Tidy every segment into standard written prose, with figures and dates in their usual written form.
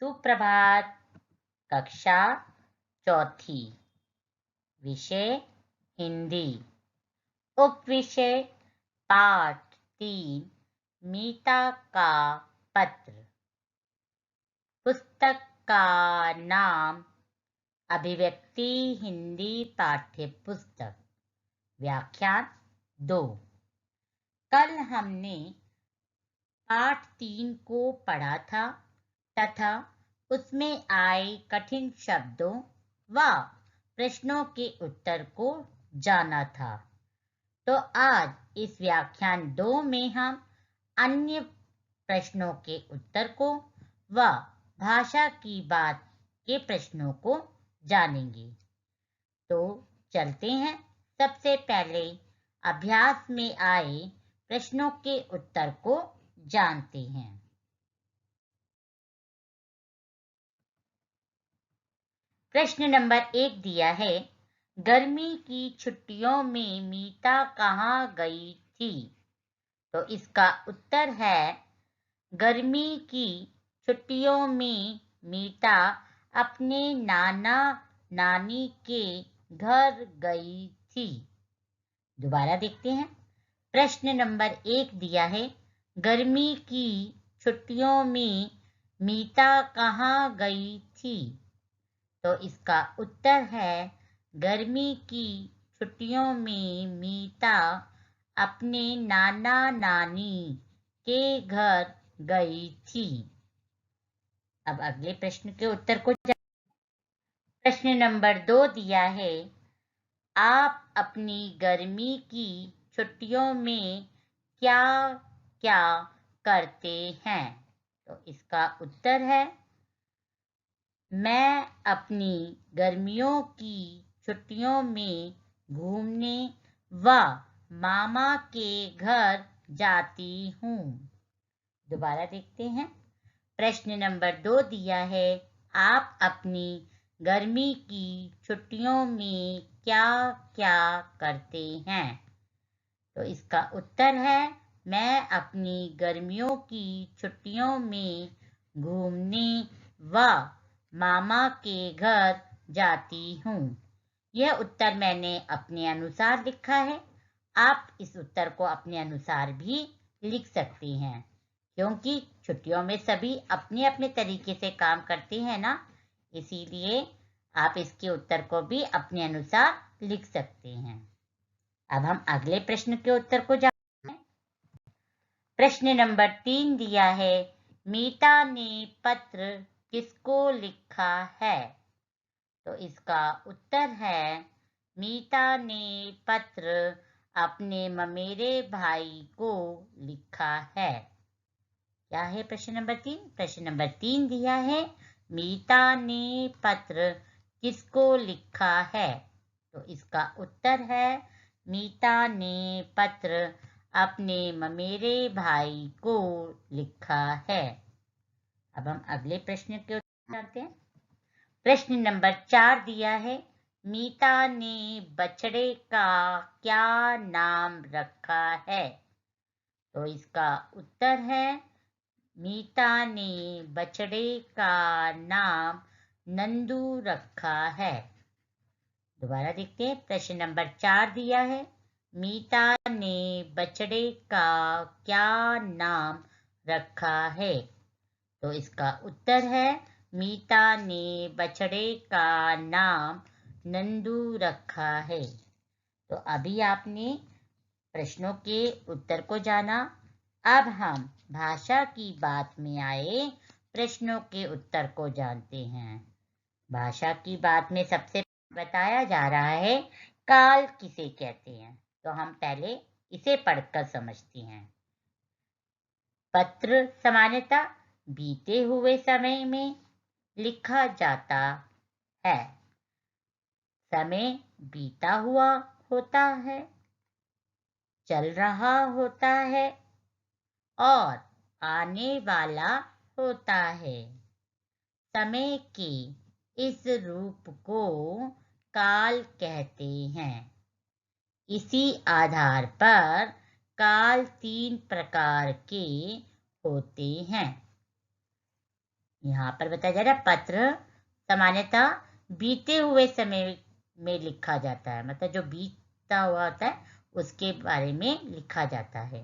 सुप्रभात। कक्षा चौथी, विषय हिंदी, उपविषय पाठ 3, मीता का पत्र। पुस्तक का नाम अभिव्यक्ति हिंदी पाठ्य पुस्तक। व्याख्यान 2। कल हमने पाठ 3 को पढ़ा था तथा उसमें आए कठिन शब्दों व प्रश्नों के उत्तर को जाना था। तो आज इस व्याख्यान 2 में हम अन्य प्रश्नों के उत्तर को व भाषा की बात के प्रश्नों को जानेंगे। तो चलते हैं। सबसे पहले अभ्यास में आए प्रश्नों के उत्तर को जानते हैं। प्रश्न नंबर 1 दिया है, गर्मी की छुट्टियों में मीता कहाँ गई थी? तो इसका उत्तर है, गर्मी की छुट्टियों में मीता अपने नाना नानी के घर गई थी। दोबारा देखते हैं। प्रश्न नंबर 1 दिया है, गर्मी की छुट्टियों में मीता कहाँ गई थी? तो इसका उत्तर है, गर्मी की छुट्टियों में मीता अपने नाना नानी के घर गई थी। अब अगले प्रश्न के उत्तर को प्रश्न नंबर 2 दिया है, आप अपनी गर्मी की छुट्टियों में क्या क्या करते हैं? तो इसका उत्तर है, मैं अपनी गर्मियों की छुट्टियों में घूमने व मामा के घर जाती हूँ। दोबारा देखते हैं। प्रश्न नंबर 2 दिया है, आप अपनी गर्मी की छुट्टियों में क्या क्या करते हैं? तो इसका उत्तर है, मैं अपनी गर्मियों की छुट्टियों में घूमने व मामा के घर जाती हूँ। यह उत्तर मैंने अपने अनुसार लिखा है। आप इस उत्तर को अपने अनुसार भी लिख सकते हैं, क्योंकि छुट्टियों में सभी अपने अपने तरीके से काम करते हैं ना, इसीलिए आप इसके उत्तर को भी अपने अनुसार लिख सकते हैं। अब हम अगले प्रश्न के उत्तर को जानते हैं। प्रश्न नंबर 3 दिया है, मीता ने पत्र किसको लिखा है? तो इसका उत्तर है, मीता ने पत्र अपने ममेरे भाई को लिखा है। क्या है प्रश्न नंबर 3? प्रश्न नंबर 3 दिया है, मीता ने पत्र किसको लिखा है? तो इसका उत्तर है, मीता ने पत्र अपने ममेरे भाई को लिखा है। अब हम अगले प्रश्न के उत्तर जानते हैं। प्रश्न नंबर 4 दिया है, मीता ने बछड़े का क्या नाम रखा है? तो इसका उत्तर है, मीता ने बछड़े का नाम नंदू रखा है। दोबारा देखते हैं। प्रश्न नंबर 4 दिया है, मीता ने बछड़े का क्या नाम रखा है? तो इसका उत्तर है, मीता ने बछड़े का नाम नंदू रखा है। तो अभी आपने प्रश्नों के उत्तर को जाना। अब हम भाषा की बात में आए प्रश्नों के उत्तर को जानते हैं। भाषा की बात में सबसे बताया जा रहा है, काल किसे कहते हैं? तो हम पहले इसे पढ़कर समझते हैं। पत्र सामान्यतः बीते हुए समय में लिखा जाता है। समय बीता हुआ होता है, चल रहा होता है और आने वाला होता है। समय के इस रूप को काल कहते हैं। इसी आधार पर काल 3 प्रकार के होते हैं। यहाँ पर बताया जा रहा है पत्र सामान्यतः बीते हुए समय में लिखा जाता है, मतलब जो बीता हुआ होता है उसके बारे में लिखा जाता है।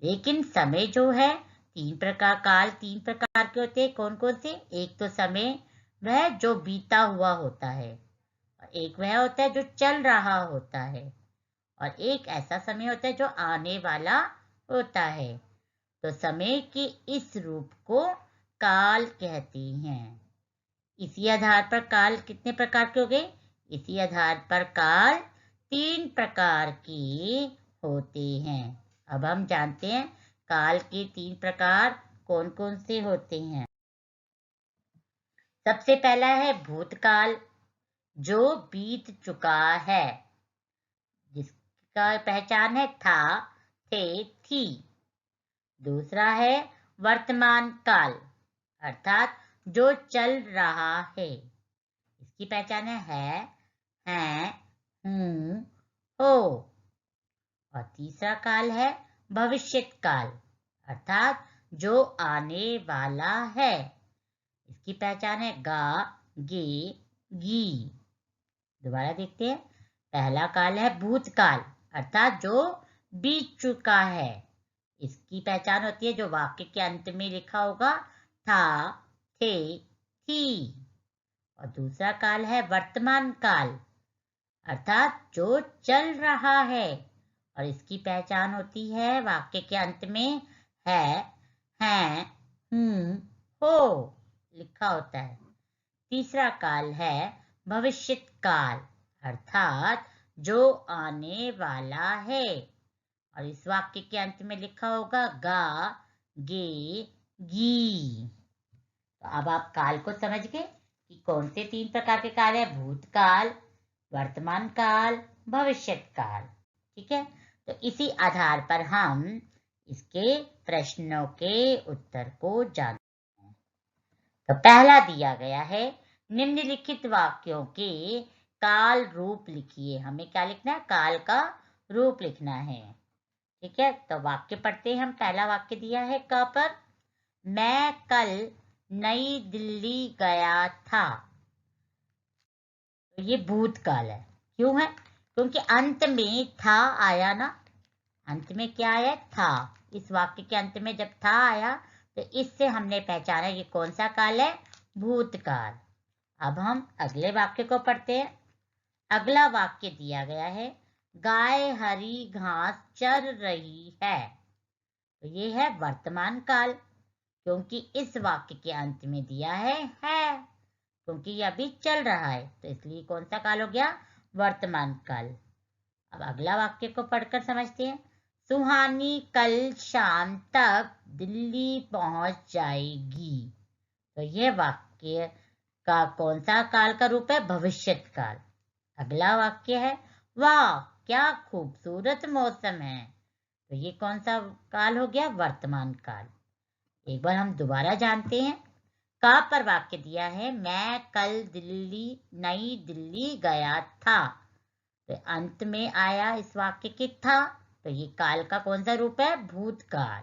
लेकिन समय जो है तीन प्रकार के होते हैं। कौन कौन से? एक तो समय वह जो बीता हुआ होता है, और एक वह होता है जो चल रहा होता है, और एक ऐसा समय होता है जो आने वाला होता है। तो समय के इस रूप को काल कहते हैं। इसी आधार पर काल कितने प्रकार के हो गए? इसी आधार पर काल 3 प्रकार के होते हैं। अब हम जानते हैं काल के 3 प्रकार कौन कौन से होते हैं। सबसे पहला है भूतकाल, जो बीत चुका है, जिसका पहचान है था, थे, थी। दूसरा है वर्तमान काल, अर्थात जो चल रहा है, इसकी पहचान है, हैं, हूं, हो। और तीसरा काल है भविष्यत काल, अर्थात जो आने वाला है, इसकी पहचान है गा, गे, गी। दोबारा देखते हैं। पहला काल है भूतकाल, अर्थात जो बीत चुका है, इसकी पहचान होती है जो वाक्य के अंत में लिखा होगा, था, थे, थी। और दूसरा काल है वर्तमान काल, अर्थात जो चल रहा है, और इसकी पहचान होती है वाक्य के अंत में है, हैं, हूं, हो लिखा होता है। तीसरा काल है भविष्यत काल, अर्थात जो आने वाला है, और इस वाक्य के अंत में लिखा होगा गा, गे, गी। तो अब आप काल को समझ गए कि कौन से 3 प्रकार के काल है? भूतकाल, वर्तमान काल, भविष्यत काल। ठीक है, तो इसी आधार पर हम इसके प्रश्नों के उत्तर को जानते हैं। तो पहला दिया गया है, निम्नलिखित वाक्यों के काल रूप लिखिए। हमें क्या लिखना है? काल का रूप लिखना है। ठीक है, तो वाक्य पढ़ते हैं हम। पहला वाक्य दिया है क पर, मैं कल नई दिल्ली गया था। तो ये भूतकाल है। क्यों है? क्योंकि अंत में था आया ना, अंत में क्या आया? था। इस वाक्य के अंत में जब था आया तो इससे हमने पहचाना ये कौन सा काल है? भूतकाल। अब हम अगले वाक्य को पढ़ते हैं। अगला वाक्य दिया गया है, गाय हरी घास चर रही है। तो ये है वर्तमान काल, क्योंकि इस वाक्य के अंत में दिया है, क्योंकि ये अभी चल रहा है, तो इसलिए कौन सा काल हो गया? वर्तमान काल। अब अगला वाक्य को पढ़कर समझते हैं। सुहानी कल शाम तक दिल्ली पहुंच जाएगी। तो यह वाक्य का कौन सा काल का रूप है? भविष्यत काल। अगला वाक्य है, वाह क्या खूबसूरत मौसम है। तो ये कौन सा काल हो गया? वर्तमान काल। एक बार हम दोबारा जानते हैं। का पर वाक्य दिया है, मैं कल नई दिल्ली गया था। तो अंत में आया इस वाक्य के था, तो ये काल का कौन सा रूप है? भूतकाल।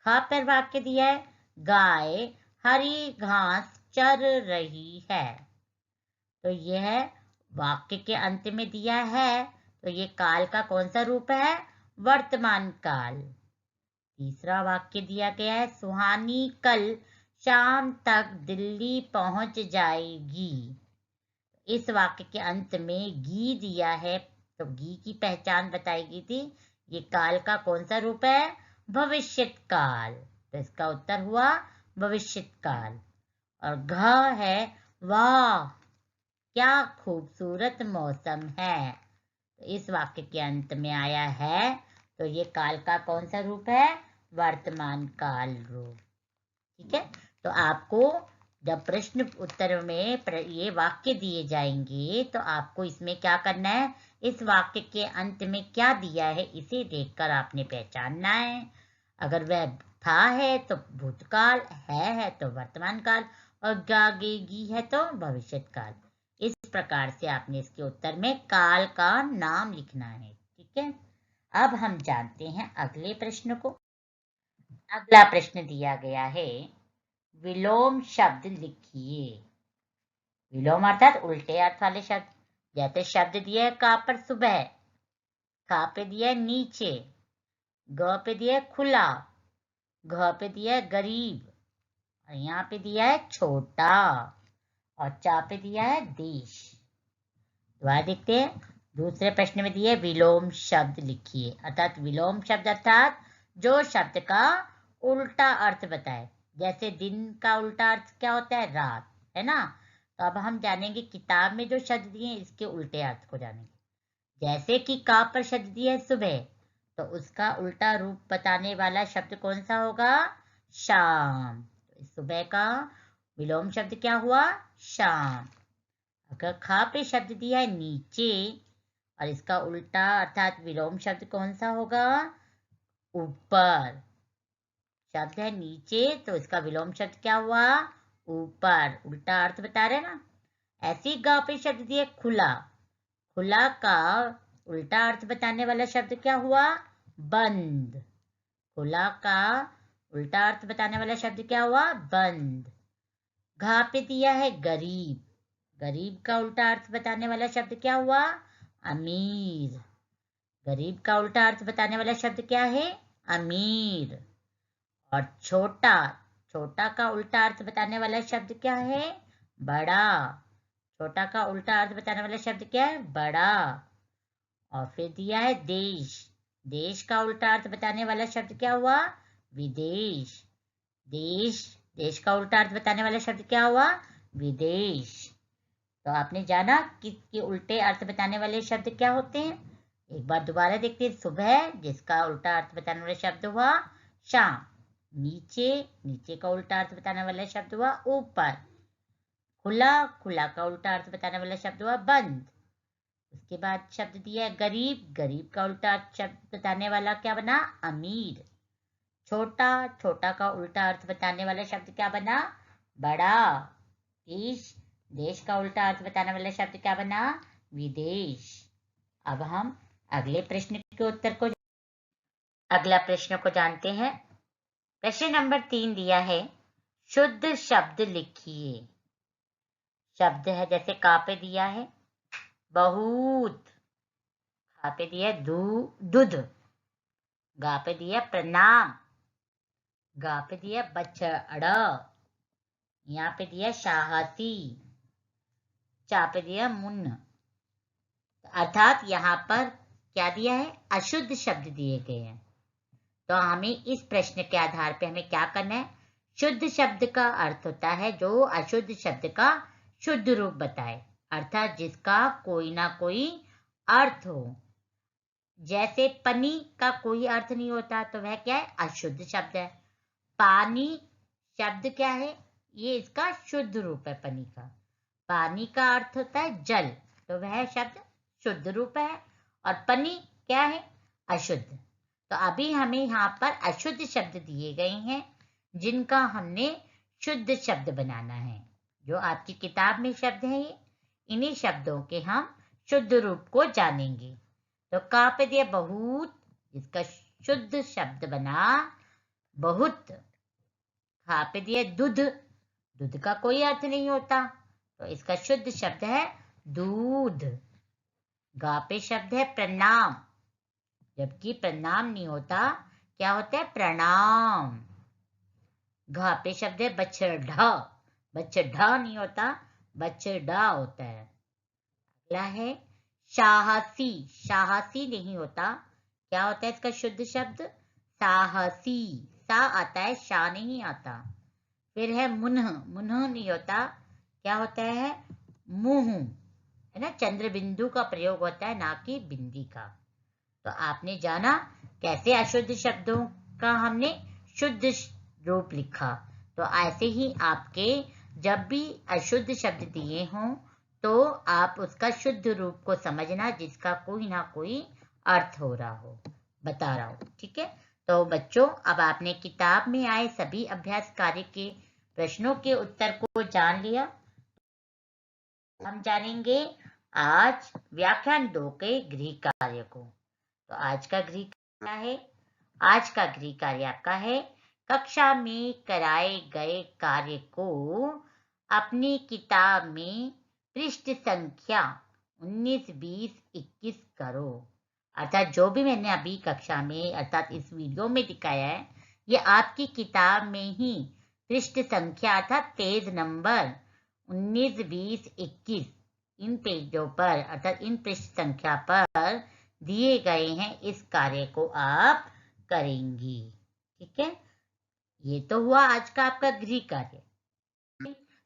ख पर वाक्य दिया है, गाय हरी घास चर रही है। तो यह वाक्य के अंत में दिया है, तो ये काल का कौन सा रूप है? वर्तमान काल। तीसरा वाक्य दिया गया है, सुहानी कल शाम तक दिल्ली पहुंच जाएगी। इस वाक्य के अंत में गी दिया है, तो गी की पहचान बताई गई थी। ये काल का कौन सा रूप है? भविष्यत काल। तो इसका उत्तर हुआ भविष्यत काल। और घ है, वाह क्या खूबसूरत मौसम है। तो इस वाक्य के अंत में आया है, तो ये काल का कौन सा रूप है? वर्तमान काल रूप। ठीक है, तो आपको जब प्रश्न उत्तर में ये वाक्य दिए जाएंगे तो आपको इसमें क्या करना है? इस वाक्य के अंत में क्या दिया है इसे देखकर आपने पहचानना है। अगर वह था है तो भूतकाल, है तो वर्तमान काल, और गागेगी है तो भविष्यत काल। इस प्रकार से आपने इसके उत्तर में काल का नाम लिखना है। ठीक है, अब हम जानते हैं अगले प्रश्न को। अगला प्रश्न दिया गया है, विलोम शब्द लिखिए। विलोम अर्थात उल्टे अर्थ वाले शब्द। जैसे शब्द दिया है का पर सुबह, का पे दिया है नीचे, ग पे दिया है खुला, घ पे दिया है गरीब, और यहाँ पे दिया है छोटा, और चा पे दिया है देश। दोबारा देखते हैं। दूसरे प्रश्न में दिए विलोम शब्द लिखिए। अर्थात विलोम शब्द अर्थात जो शब्द का उल्टा अर्थ बताए। जैसे दिन का उल्टा अर्थ क्या होता है? रात, है ना। तो अब हम जानेंगे किताब में जो शब्द दिए इसके उल्टे अर्थ को जानेंगे। जैसे कि का पर शब्द दिया है सुबह, तो उसका उल्टा रूप बताने वाला शब्द कौन सा होगा? शाम। सुबह का विलोम शब्द क्या हुआ? शाम। अगर खा पे शब्द दिया है नीचे, और इसका उल्टा अर्थात विलोम शब्द कौन सा होगा? ऊपर। शब्द है नीचे, तो इसका विलोम शब्द क्या हुआ? ऊपर। उल्टा अर्थ बता रहे ना। ऐसी गा पे शब्द दिए खुला, खुला का उल्टा अर्थ बताने वाला शब्द क्या हुआ? बंद। खुला का उल्टा अर्थ बताने वाला शब्द क्या हुआ? बंद। घा पे दिया है गरीब, गरीब का उल्टा अर्थ बताने वाला शब्द क्या हुआ? अमीर। गरीब का उल्टा अर्थ बताने वाला शब्द क्या है? अमीर। और छोटा, छोटा का उल्टा अर्थ बताने वाला शब्द क्या है? बड़ा। छोटा का उल्टा अर्थ बताने वाला शब्द क्या है? बड़ा। और फिर दिया है देश, देश का उल्टा अर्थ बताने वाला शब्द क्या हुआ? विदेश। देश, देश का उल्टा अर्थ बताने वाला शब्द क्या हुआ? विदेश। तो आपने जाना कि इसके उल्टे अर्थ बताने वाले शब्द क्या होते हैं। एक बार दोबारा देखते हैं। सुबह, जिसका उल्टा अर्थ बताने वाला शब्द हुआ शाम। नीचे, नीचे का उल्टा अर्थ बताने वाला शब्द हुआ ऊपर। खुला, खुला का उल्टा अर्थ बताने वाला शब्द हुआ बंद। उसके बाद शब्द दिया है गरीब, गरीब का उल्टा शब्द बताने वाला क्या बना? अमीर। छोटा, छोटा का उल्टा अर्थ बताने वाला शब्द क्या बना? बड़ा। देश, देश का उल्टा अर्थ बताने वाला शब्द क्या बना? विदेश। अब हम अगले प्रश्न के उत्तर को, अगला प्रश्न को जानते हैं। प्रश्न नंबर 3 दिया है शुद्ध शब्द लिखिए। शब्द है जैसे का पे दिया है बहुत, खा पे दिया है दूध, गा पे दिया प्रणाम, गा पे दिया बछड़ा, यहाँ पे दिया साहसी, चा पे दिया मुन। अर्थात यहाँ पर क्या दिया है? अशुद्ध शब्द दिए गए हैं। तो हमें इस प्रश्न के आधार पे हमें क्या करना है? शुद्ध शब्द का अर्थ होता है जो अशुद्ध शब्द का शुद्ध रूप बताए, अर्थात जिसका कोई ना कोई अर्थ हो। जैसे पनी का कोई अर्थ नहीं होता, तो वह क्या है? अशुद्ध शब्द है। पानी शब्द क्या है? ये इसका शुद्ध रूप है पानी का। पानी का अर्थ होता है जल, तो वह शब्द शुद्ध रूप है। और पनी क्या है? अशुद्ध। तो अभी हमें यहाँ पर अशुद्ध शब्द दिए गए हैं जिनका हमने शुद्ध शब्द बनाना है। जो आपकी किताब में शब्द है ये, इन्हीं शब्दों के हम शुद्ध रूप को जानेंगे। तो का पे दिया बहुत, जिसका शुद्ध शब्द बना बहुत। खा पे दिया दूध, दूध का कोई अर्थ नहीं होता, तो इसका शुद्ध शब्द है दूध। गा पे शब्द है प्रणाम, जबकि प्रणाम नहीं होता, क्या होता है? प्रणाम। घा पे शब्द है बछड़ा, बछड़ा नहीं होता, बछड़ा होता है। अगला है साहसी, साहसी नहीं होता, क्या होता है इसका शुद्ध शब्द? साहसी। सा आता है, शा नहीं आता। फिर है मुन्ह, मुन्ह नहीं होता, क्या होता है? मुंह, है ना। चंद्र बिंदु का प्रयोग होता है, ना कि बिंदी का। तो आपने जाना कैसे अशुद्ध शब्दों का हमने शुद्ध रूप लिखा। तो ऐसे ही आपके जब भी अशुद्ध शब्द दिए हों, तो आप उसका शुद्ध रूप को समझना, जिसका कोई ना कोई अर्थ हो रहा हो, बता रहा हो। ठीक है। तो बच्चों, अब आपने किताब में आए सभी अभ्यास कार्य के प्रश्नों के उत्तर को जान लिया। हम जानेंगे आज व्याख्यान 2 के गृह कार्य को। तो आज का गृह क्या है? आज का गृह कार्य आपका है कक्षा में कराए गए कार्य को अपनी किताब में पृष्ठ संख्या 19, 20, 21 करो। अर्थात जो भी मैंने अभी कक्षा में अर्थात इस वीडियो में दिखाया है, ये आपकी किताब में ही पृष्ठ संख्या अर्थात पेज नंबर 19, 20, 21 इन पेजों पर अर्थात इन पृष्ठ संख्या पर दिए गए हैं। इस कार्य को आप करेंगी। ठीक है, ये तो हुआ आज का आपका गृह कार्य।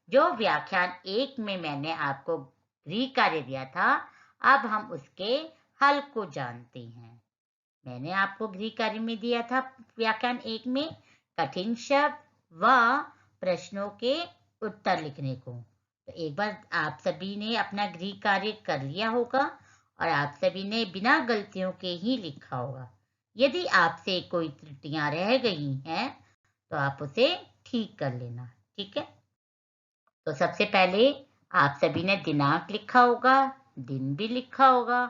जो व्याख्यान 1 में मैंने आपको गृह कार्य दिया था, अब हम उसके हल को जानते हैं। मैंने आपको गृह कार्य में दिया था व्याख्यान 1 में कठिन शब्द व प्रश्नों के उत्तर लिखने को। तो एक बार आप सभी ने अपना गृह कार्य कर लिया होगा और आप सभी ने बिना गलतियों के ही लिखा होगा। यदि आपसे कोई त्रुटियां रह गई हैं तो आप उसे ठीक कर लेना। ठीक है, तो सबसे पहले आप सभी ने दिनांक लिखा होगा, दिन भी लिखा होगा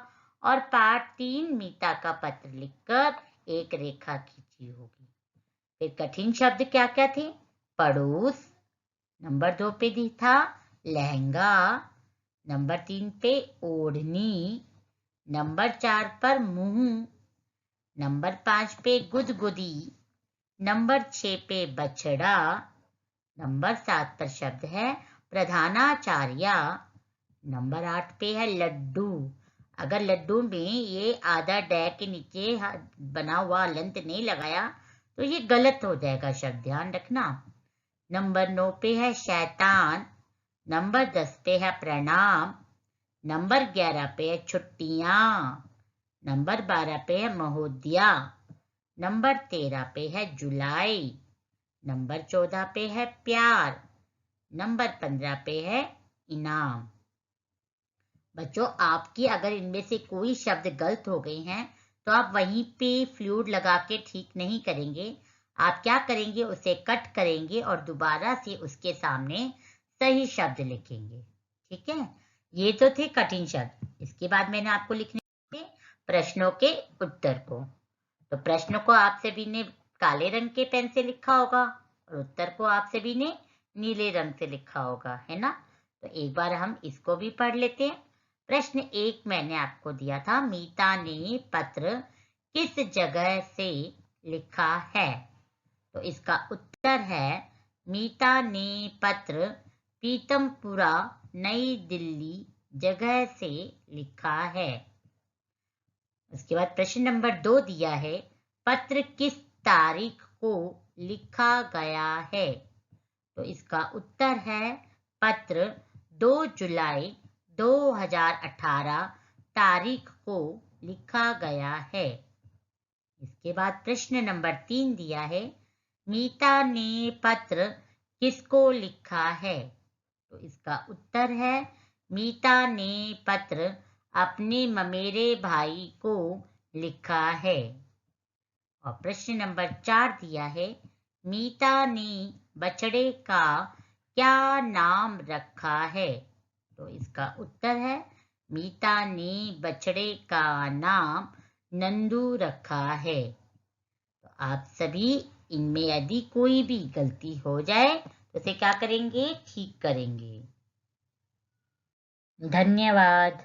और पाठ 3 मीता का पत्र लिखकर एक रेखा खींची होगी। फिर कठिन शब्द क्या क्या थे? पड़ोस, नंबर 2 पे दी था लहंगा, नंबर 3 पे ओढ़नी, नंबर 4 पर मुंह, नंबर 5 पे गुदगुदी, नंबर 6 पे बछड़ा, नंबर 7 पर शब्द है प्रधानाचार्य, नंबर 8 पे है लड्डू। अगर लड्डू में ये आधा डै के नीचे बना हुआ अलंत नहीं लगाया तो ये गलत हो जाएगा शब्द, ध्यान रखना। नंबर 9 पे है शैतान, नंबर 10 पे है प्रणाम, नंबर 11 पे है छुट्टियां, नंबर 12 पे है महोदया, नंबर 13 पे है जुलाई, नंबर 14 पे है प्यार, नंबर 15 पे है इनाम। बच्चों, आपकी अगर इनमें से कोई शब्द गलत हो गए हैं तो आप वहीं पे फ्लूइड लगा के ठीक नहीं करेंगे। आप क्या करेंगे, उसे कट करेंगे और दोबारा से उसके सामने सही शब्द लिखेंगे। ठीक है, ये तो थे कठिन शब्द। इसके बाद मैंने आपको लिखने थे प्रश्नों के उत्तर को। तो प्रश्न को आप सभी ने काले रंग के पेन से लिखा होगा और उत्तर को आप सभी ने नीले रंग से लिखा होगा, है ना। तो एक बार हम इसको भी पढ़ लेते हैं। प्रश्न 1 मैंने आपको दिया था, मीता ने पत्र किस जगह से लिखा है? तो इसका उत्तर है मीता ने पत्र पीतमपुरा नई दिल्ली जगह से लिखा है। उसके बाद प्रश्न नंबर 2 दिया है, पत्र किस तारीख को लिखा गया है? तो इसका उत्तर है पत्र 2 जुलाई 2018 तारीख को लिखा गया है। इसके बाद प्रश्न नंबर 3 दिया है, मीता ने पत्र किसको लिखा है? तो इसका उत्तर है मीता ने पत्र अपने ममेरे भाई को लिखा है। और प्रश्न नंबर 4 दिया है, मीता ने बछड़े का क्या नाम रखा है? तो इसका उत्तर है मीता ने बछड़े का नाम नंदू रखा है। तो आप सभी इनमें यदि कोई भी गलती हो जाए तो उसे क्या करेंगे, ठीक करेंगे। धन्यवाद।